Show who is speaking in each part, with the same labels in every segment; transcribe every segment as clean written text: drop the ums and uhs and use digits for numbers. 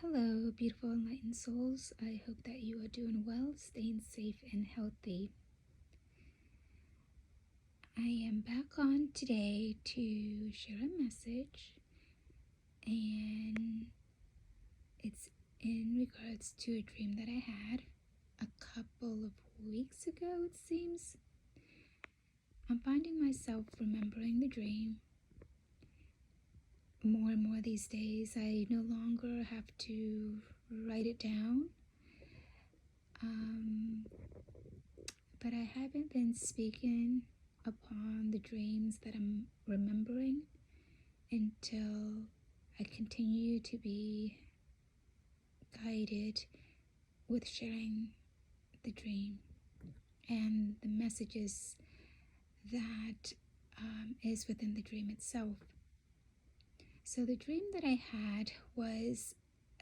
Speaker 1: Hello, beautiful enlightened souls. I hope that you are doing well, staying safe and healthy. I am back on today to share a message, and it's in regards to a dream that I had a couple of weeks ago, it seems. I'm finding myself remembering the dream more and more these days. I no longer have to write it down. But I haven't been speaking upon the dreams that I'm remembering until I continue to be guided with sharing the dream and the messages that is within the dream itself. So the dream that I had was,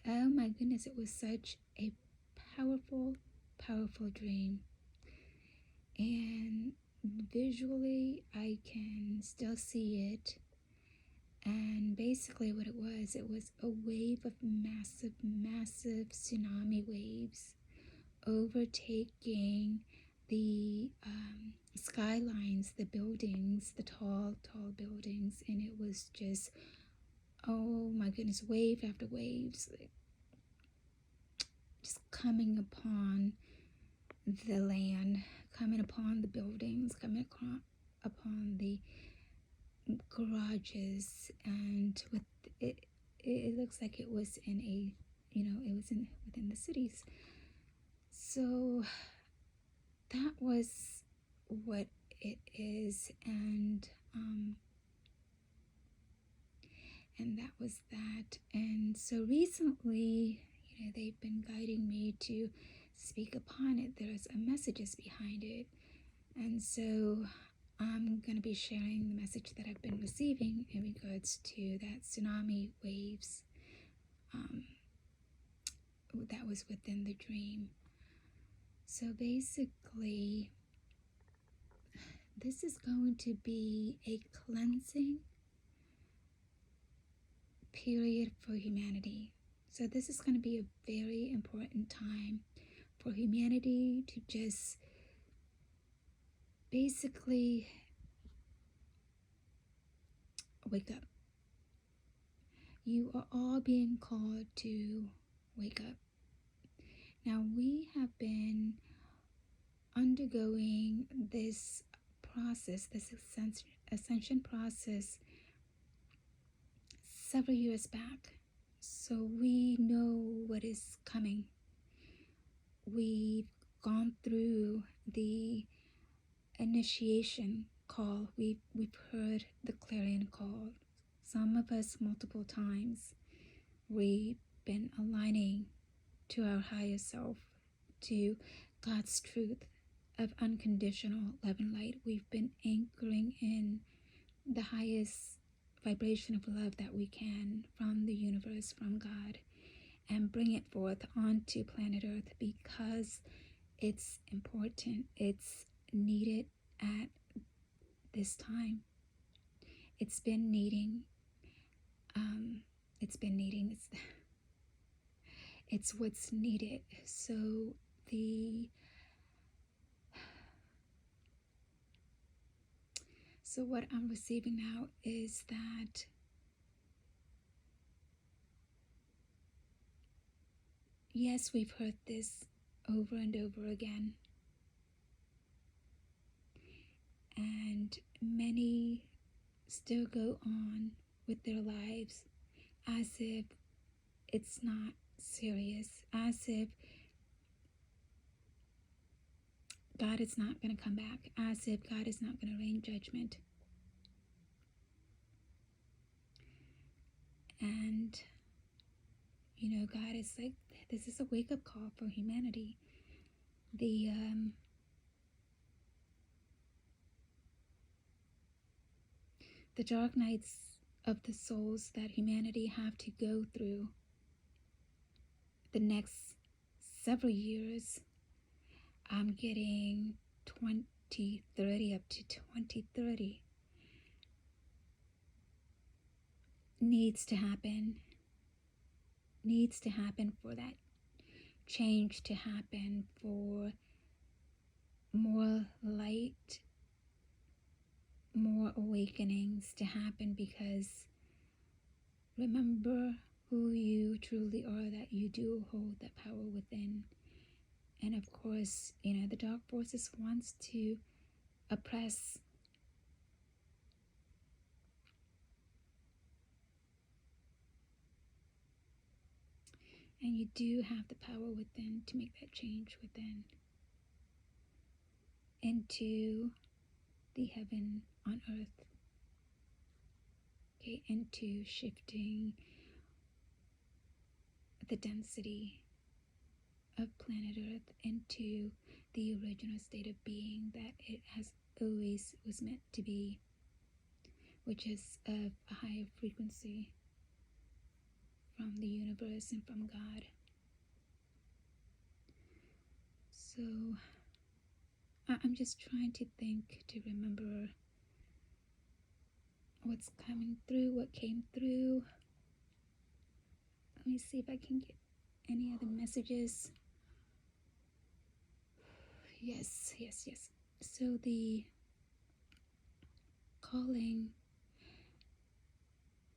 Speaker 1: oh my goodness, it was such a powerful dream. And visually I can still see it, and basically what it was a wave of massive tsunami waves overtaking the skylines, the buildings, the tall buildings, and it was just, oh my goodness, wave after waves, like, just coming upon the land, coming upon the buildings, coming upon the garages, and with it looks like it was in a, it was within the cities. So that was what it is, and that was that. And so recently, they've been guiding me to speak upon it. There's a messages behind it, and so I'm going to be sharing the message that I've been receiving in regards to that tsunami waves that was within the dream. So basically, this is going to be a cleansing period for humanity. So this is going to be a very important time for humanity to just basically wake up. You are all being called to wake up. Now, we have been undergoing this process, this ascension process, several years back. So we know what is coming. We've gone through the initiation call. We've heard the clarion call. Some of us multiple times. We've been aligning to our higher self, to God's truth of unconditional love and light. We've been anchoring in the highest vibration of love that we can from the universe, from God, and bring it forth onto planet Earth because it's important. It's needed at this time. It's been needing. It's what's needed. So what I'm receiving now is that yes, we've heard this over and over again, and many still go on with their lives as if it's not serious, as if God is not going to come back, as if God is not going to rain judgment. And God is like, this is a wake-up call for humanity. The dark nights of the souls that humanity have to go through the next several years, I'm getting 2030 up to 2030, needs to happen, needs to happen for that change to happen, for more light, more awakenings to happen, because remember who you truly are, that you do hold that power within. And of course, the dark forces wants to oppress. And you do have the power within to make that change within into the heaven on earth. Okay, into shifting the density of planet Earth into the original state of being that it has always was meant to be, which is of a higher frequency from the universe and from God. So I'm just trying to think, to remember what's coming through, what came through. Let me see if I can get any other messages. Yes. So the calling,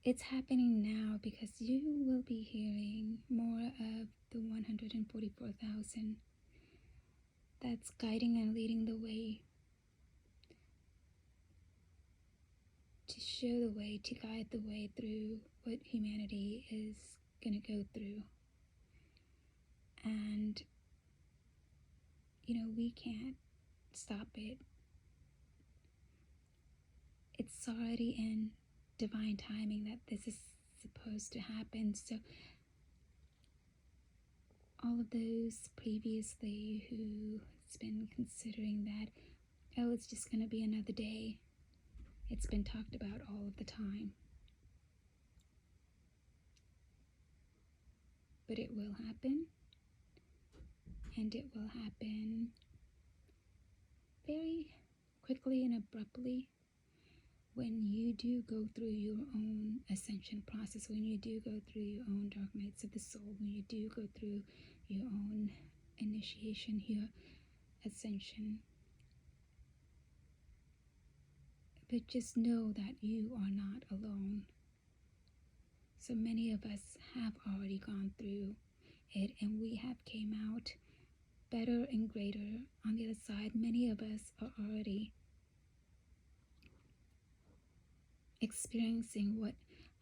Speaker 1: it's happening now, because you will be hearing more of the 144,000 that's guiding and leading the way, to show the way, to guide the way through what humanity is going to go through. And we can't stop it. It's already in divine timing that this is supposed to happen. So all of those previously who's been considering that, oh, it's just going to be another day, it's been talked about all of the time. But it will happen, and it will happen very quickly and abruptly when you do go through your own ascension process, when you do go through your own dark nights of the soul, when you do go through your own initiation, your ascension. But just know that you are not alone. So many of us have already gone through it, and we have came out better and greater on the other side. Many of us are already experiencing what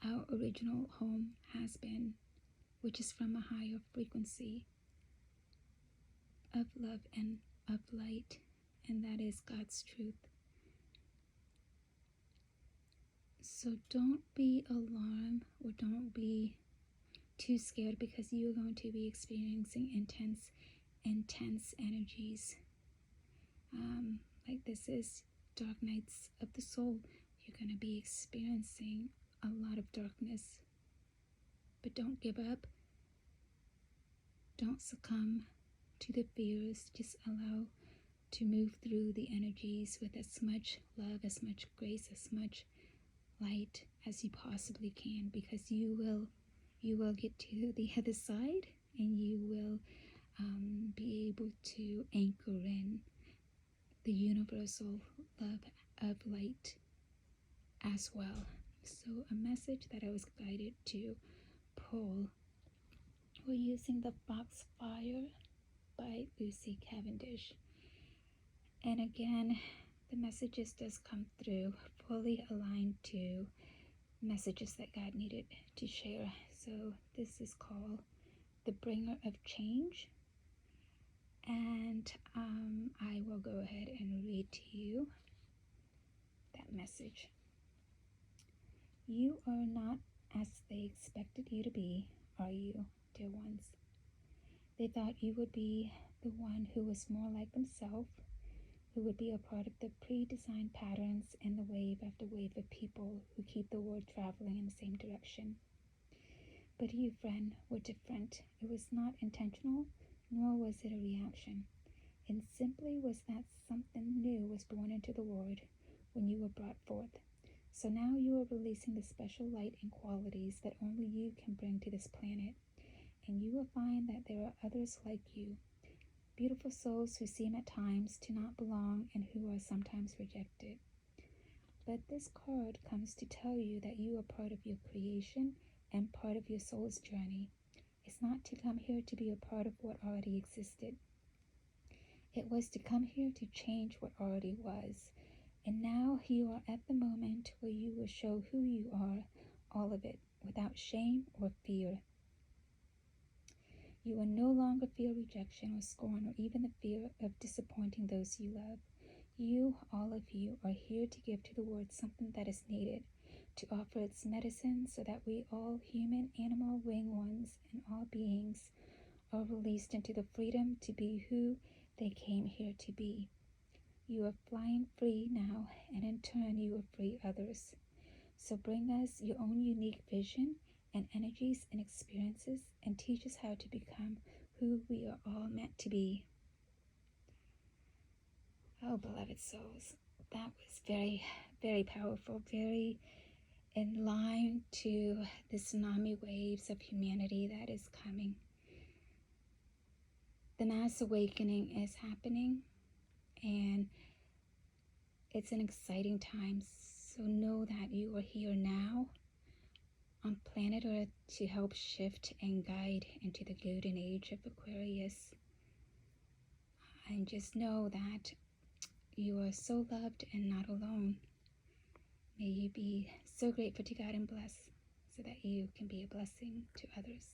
Speaker 1: our original home has been, which is from a higher frequency of love and of light, and that is God's truth. So don't be alarmed, or don't be too scared, because you are going to be experiencing intense energies. Like this is dark nights of the soul. You're going to be experiencing a lot of darkness. But don't give up. Don't succumb to the fears. Just allow to move through the energies with as much love, as much grace, as much light as you possibly can, because you will get to the other side, and you will be able to anchor in the universal love of light as well. So a message that I was guided to pull, we're using the Foxfire by Lucy Cavendish. And again, the messages does come through fully aligned to messages that God needed to share. So this is called The Bringer of Change. And I will go ahead and read to you that message. You are not as they expected you to be, are you, dear ones? They thought you would be the one who was more like themselves, who would be a part of the pre-designed patterns and the wave after wave of people who keep the world traveling in the same direction. But you, friend, were different. It was not intentional, nor was it a reaction. It simply was that something new was born into the world when you were brought forth. So now you are releasing the special light and qualities that only you can bring to this planet. and you will find that there are others like you, beautiful souls who seem at times to not belong and who are sometimes rejected. But this card comes to tell you that you are part of your creation and part of your soul's journey. It's not to come here to be a part of what already existed. It was to come here to change what already was. And now you are at the moment where you will show who you are, all of it, without shame or fear. You will no longer feel rejection or scorn or even the fear of disappointing those you love. You, all of you, are here to give to the world something that is needed, to offer its medicine so that we all, human, animal, winged ones, and all beings, are released into the freedom to be who they came here to be. You are flying free now, and in turn you will free others. So bring us your own unique vision and energies and experiences, and teach us how to become who we are all meant to be. Oh, beloved souls, that was very, very powerful, very in line to the tsunami waves of humanity that is coming. The mass awakening is happening, and it's an exciting time. So know that you are here now on planet Earth to help shift and guide into the golden age of Aquarius. And just know that you are so loved and not alone. May you be so grateful to God and blessed so that you can be a blessing to others.